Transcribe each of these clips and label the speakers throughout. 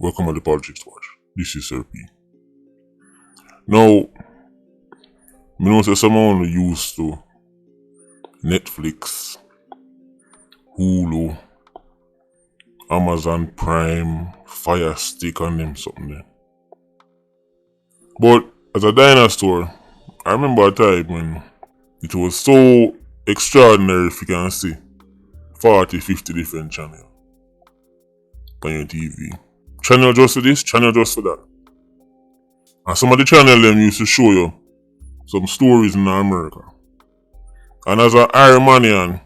Speaker 1: Welcome to the Politricks watch. This is Sir P. Now, I know that someone used to Netflix, Hulu, Amazon Prime, Fire Stick and them something there. But as a dinosaur, I remember a time when it was so extraordinary if you can see 40, 50 different channels on your TV. Channel just for this, channel just for that. And some of the channels them used to show you some stories in America. And as an Iranian, I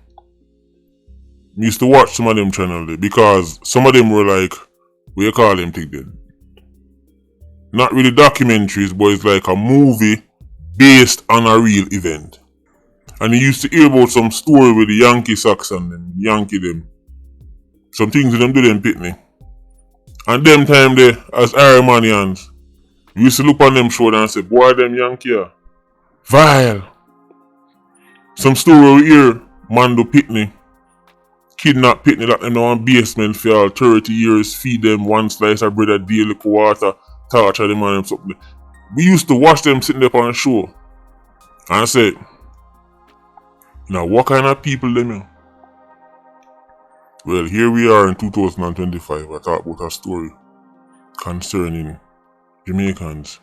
Speaker 1: used to watch some of them channels because some of them were like, what you call them thing then? Not really documentaries, but it's like a movie based on a real event. And you used to hear about some story with the Yankee Sox and them, Yankee them. Some things them do them pitney. And them time they, as Iranians, we used to look on them show and say, boy them Yankee are vile. Some story we hear, man do pitney. Kidnap pitney, lock them down in basement for all 30 years, feed them one slice of bread a day, liquor water, torture them and them something. We used to watch them sitting there on the show. And I said, now what kind of people them here? Well, here we are in 2025. I talk about a story concerning Jamaicans.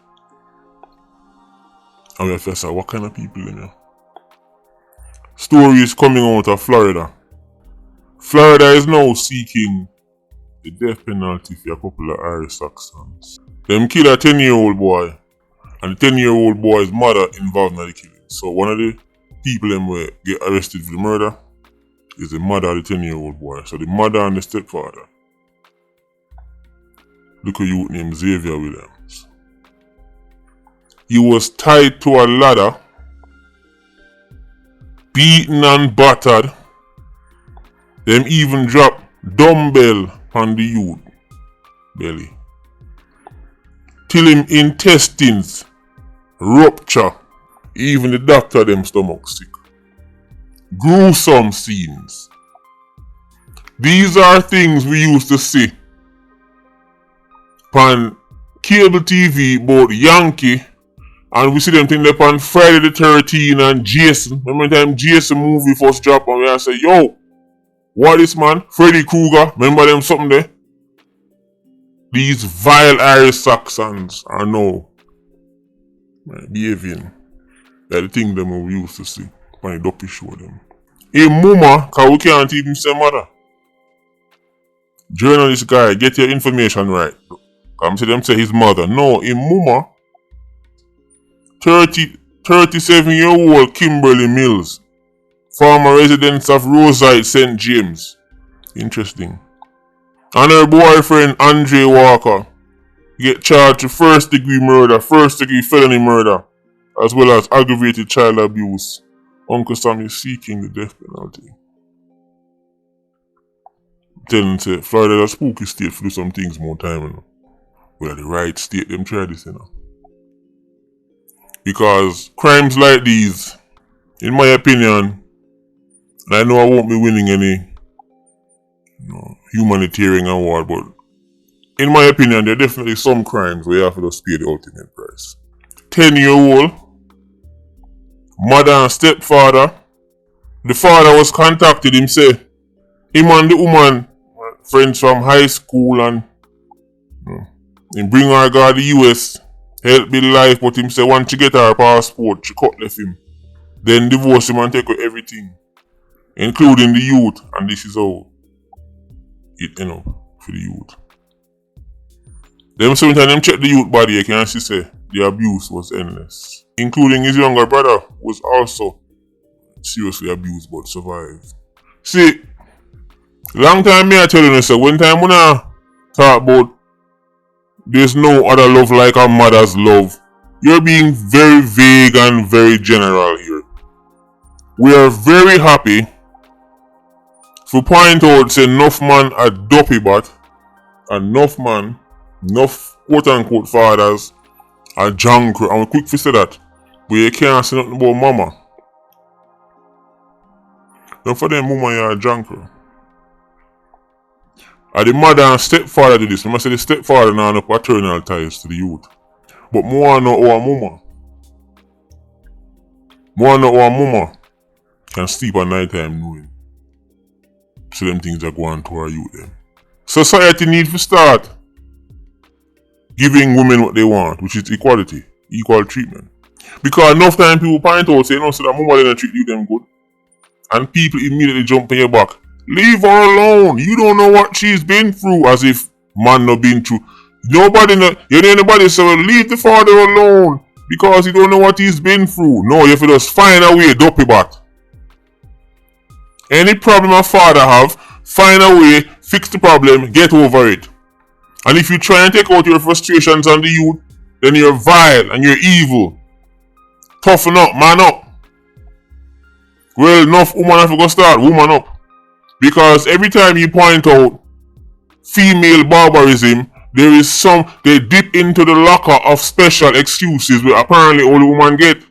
Speaker 1: And we have to say, what kind of people them here? Story is coming out of Florida. Florida is now seeking the death penalty for a couple of Irish Saxons. Them kill a 10-year-old boy, and the 10-year-old boy's mother involved in the killing. So one of the people them will get arrested for the murder is the mother of the 10-year-old boy. So the mother and the stepfather. Look a youth named Xavier Williams. He was tied to a ladder, beaten and battered. Them even dropped Dumbbell on the youth belly. Till him intestines rupture. Even the doctor them stomach sick. Gruesome scenes. These are things we used to see on cable TV about Yankee, and we see them thing up on Friday the 13th and Jason. Remember the time Jason movie first dropped and we say, yo, what is man? Freddy Krueger, remember them something there? These vile Irish Saxons are now behaving like the thing them we used to see. My dopey show them. A mama, cause we can't even say mother. Journalist guy, get your information right. Come see them say his mother. No, a mama, 37-year-old Kimberly Mills, former resident of Rosite, St. James. Interesting. And her boyfriend Andre Walker get charged with first-degree murder, first-degree felony murder, as well as aggravated child abuse. Uncle Sam is seeking the death penalty. Telling say Florida is a spooky state for do some things more time, you know. Well, the right state them try this, you know. Because crimes like these, in my opinion, and I know I won't be winning any humanitarian award, but in my opinion, there are definitely some crimes where you have to just pay the ultimate price. 10-year-old, mother and stepfather. The father was contacted him, say, him and the woman, friends from high school, and he bring her to the US, help build life, but him say once she get her passport, she cut left him. Then divorce him and take away everything, including the youth, and this is how it end up for the youth. Them sometimes them check the youth body, you can see say the abuse was endless. Including his younger brother was also seriously abused but survived. See, long time me I tell you this, when time when I talk about there's no other love like a mother's love, you're being very vague and very general here. We are very happy to point out say enough man a dopey bat, enough man, enough quote unquote fathers are junk, and we quick to say that, but you can't say nothing about mama. Don't for them mama you're a junker. the mother and stepfather do this. I say the stepfather now no paternal ties to the youth. But more know our mama. More know our mama can sleep at night time knowing. So them things are going to our youth then. Society needs to start giving women what they want, which is equality, equal treatment. Because enough time people point out, say, no, so that mama didn't treat you them good. And people immediately jump on your back. Leave her alone. You don't know what she's been through, as if man not been through. Nobody know, you know anybody say, well, leave the father alone because you don't know what he's been through. No, you have to just find a way, dopey bat. Any problem a father have, find a way, fix the problem, get over it. And if you try and take out your frustrations on the youth, then you're vile and you're evil. Toughen up, man up. Well, enough woman have to go start, woman up. Because every time you point out female barbarism, there is they dip into the locker of special excuses where apparently only women get.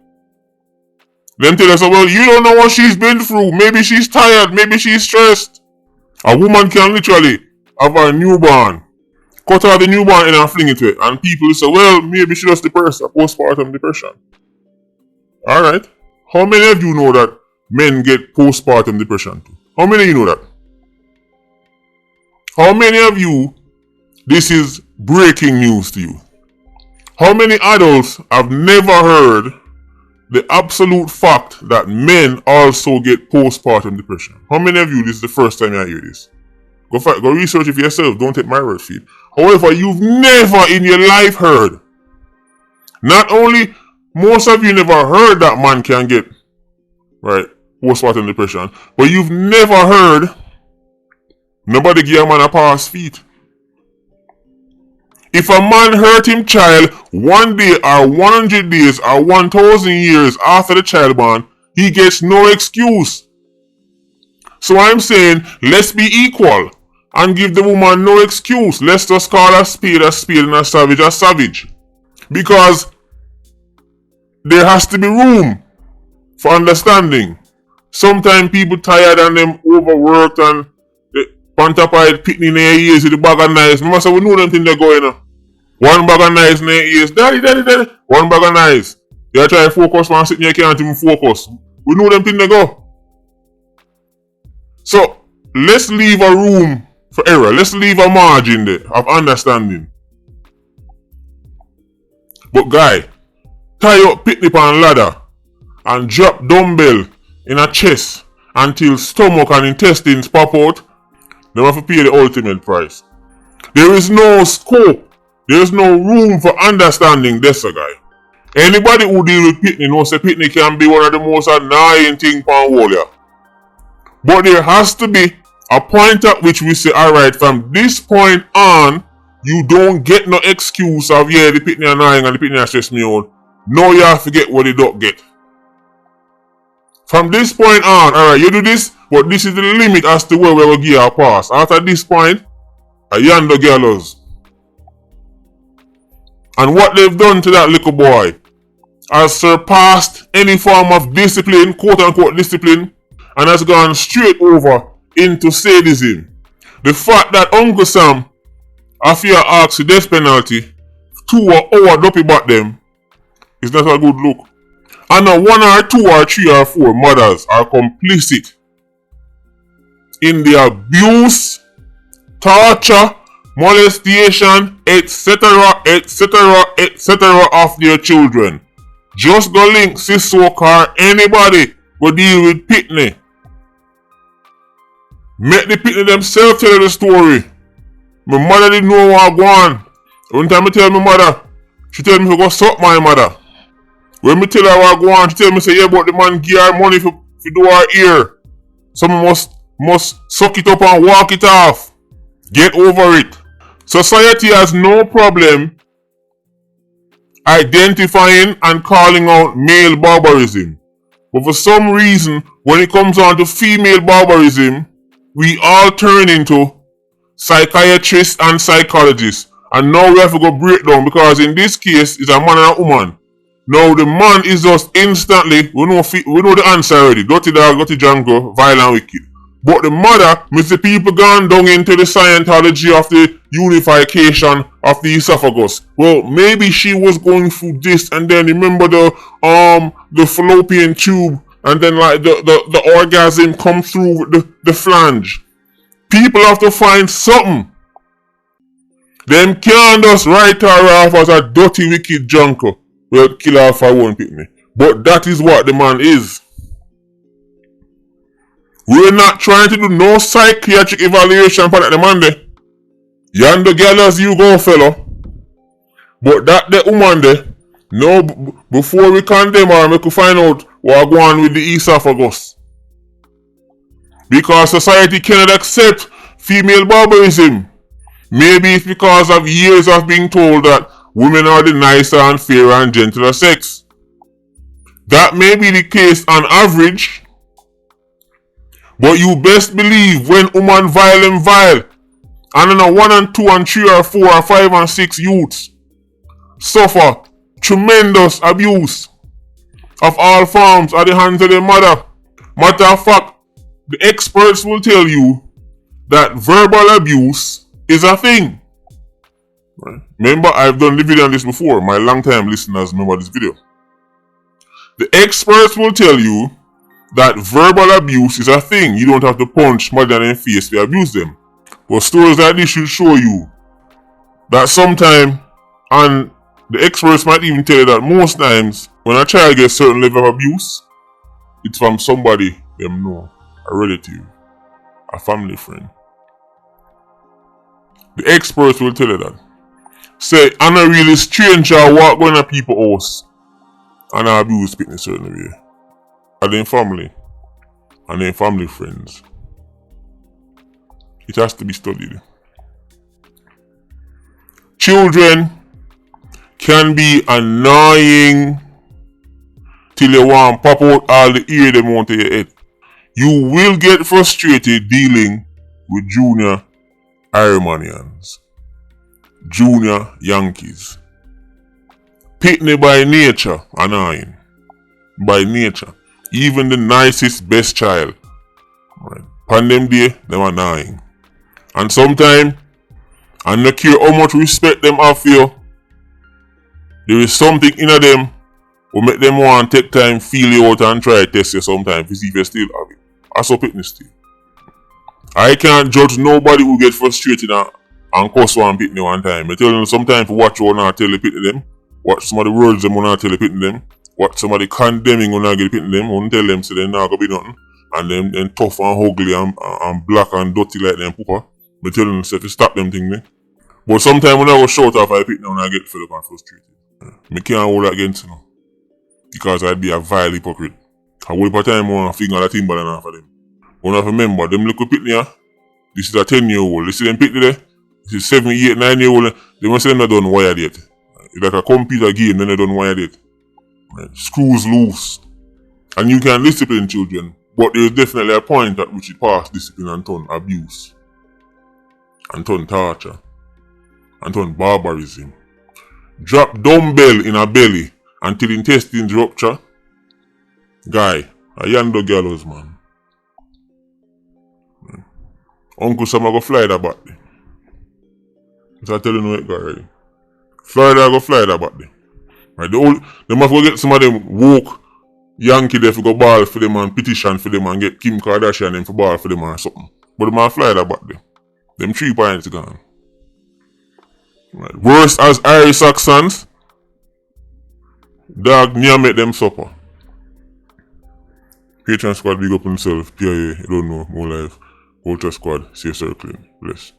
Speaker 1: Them tell us, well, you don't know what she's been through. Maybe she's tired, maybe she's stressed. A woman can literally have a newborn, cut out the newborn and fling it to it. And people say, well, maybe she just depressed, a postpartum depression. Alright. How many of you know that men get postpartum depression too? How many of you know that? How many of you, this is breaking news to you? How many adults have never heard the absolute fact that men also get postpartum depression? How many of you, this is the first time you hear this? Go research it for yourself, don't take my word for it. However, you've never in your life heard, not only most of you never heard that man can get, right, postpartum depression, but you've never heard nobody give a man a pass feet. If a man hurt him child 1 day or 100 days or 1,000 years after the child born, he gets no excuse. So I'm saying, let's be equal and give the woman no excuse. Let's just call a spade and a savage. Because there has to be room for understanding. Sometimes people tired and them overworked and pantapide pitting in their ears with the bag of knives. Remember, so we know them things they're going on. One bag of knives in their ears. Daddy. One bag of knives. They try to focus man sitting there can't even focus. We know them things they go. So let's leave a room for error. Let's leave a margin there of understanding. But guy, tie up picnic on ladder and drop dumbbell in a chest until stomach and intestines pop out. They have to pay the ultimate price. There is no scope. There is no room for understanding this guy. Anybody who deal with picnic knows that picnic can be one of the most annoying things on wall here. But there has to be a point at which we say, alright, from this point on, you don't get no excuse of, yeah, the picnic annoying and the picnic stress me out. No, you have to get what they don't get. From this point on, alright, you do this, but this is the limit as to where we will give our pass. After this point, a yonder gallows. And what they've done to that little boy has surpassed any form of discipline, quote unquote discipline, and has gone straight over into sadism. The fact that Uncle Sam, after asked the death penalty, 2 hour dopey back them, is not a good look. And now 1 or 2 or 3 or 4 mothers are complicit in the abuse, torture, molestation, etc., of their children. Just go link Sissok or anybody will deal with Pitney. Make the Pitney themselves tell the story. My mother didn't know what go on. One time I tell my mother, she tell me to go suck my mother. When me tell her what go on, she tell me say, yeah, but the man give her money for do her ear. Someone must suck it up and walk it off. Get over it. Society has no problem identifying and calling out male barbarism. But for some reason, when it comes on to female barbarism, we all turn into psychiatrists and psychologists. And now we have to go break down, because in this case, it's a man and a woman. Now the man is just instantly, we know the answer already. Dirty dog, dirty jungle, violent, wicked. But the mother, Mr. People gone down into the Scientology of the unification of the esophagus. Well, maybe she was going through this, and then remember the fallopian tube, and then like the orgasm come through the flange. People have to find something. Them can't just write her off as a dirty, wicked junker. Well, kill her for one pitney. But that is what the man is. We're not trying to do no psychiatric evaluation for that the man there. Yonder girl as you go, fellow. But that the woman there, no, before we condemn her, we could find out what going on with the esophagus. Because society cannot accept female barbarism. Maybe it's because of years of being told that women are the nicer and fairer and gentler sex. That may be the case on average. But you best believe when woman vile and vile, and then 1 and 2 and 3 or 4 or 5 and 6 youths suffer tremendous abuse of all forms at the hands of their mother. Matter of fact, the experts will tell you that verbal abuse is a thing. Right? Remember, I've done the video on this before. My long-time listeners remember this video. The experts will tell you that verbal abuse is a thing. You don't have to punch mother in the face to abuse them. But stories like this should show you that sometimes, and the experts might even tell you that most times, when a child gets certain level of abuse, it's from somebody them know, a relative, a family friend. The experts will tell you that. Say, I'm a really stranger walk going to people's house and I abuse people in a certain way. And then family. And then family friends. It has to be studied. Children can be annoying till you want to pop out all the ear them want to your head. You will get frustrated dealing with junior Iranians, junior Yankees. Pitney by nature, annoying. By nature. Even the nicest, best child. Right. On them day, them annoying. And sometimes, I don't care how much respect them have for you, there is something in them will make them want to take time, feel you out and try to test you sometimes to see if you still have it. That's what pitney still. I can't judge nobody who get frustrated and cuss one pitney one time. I tell them sometimes to watch what I tell the pitney them, watch some of the words them when I tell the pitney them, watch somebody condemning when I get pitney them, when tell them so they're not gonna be nothing. And then tough and ugly and black and dirty like them pooper. I tell them to stop them thing there. But sometimes when I go shout off I pitney when I get fed up and frustrated. I can't hold that against you. Because I'd be a vile hypocrite. I will put time on a finger that Timberland off of them. When I remember, them little pitney here, this is a 10-year-old. You see them pitney there? This is 7, 8, 9-year-old. They must say they're not done wired yet. It's like a computer game, then they're done wired yet. Right. Screws loose. And you can discipline children, but there is definitely a point at which it passes discipline and turn abuse. And turn torture. And turn barbarism. Drop dumbbell in a belly until intestines rupture. Guy, a yonder gallows man. Uncle Sam go fly that back there. I tell you no it go already. Florida go fly that back there. Right, they must go get some of them woke Yankee there to go ball for them and petition for them and get Kim Kardashian them for ball for them or something. But they must fly that back there. Them 3 points gone. Right. Worse as Irish Saxons, dog near make them supper. Patreon squad big up himself, PIA, you don't know, more life. Ultra squad, safe circling, bless.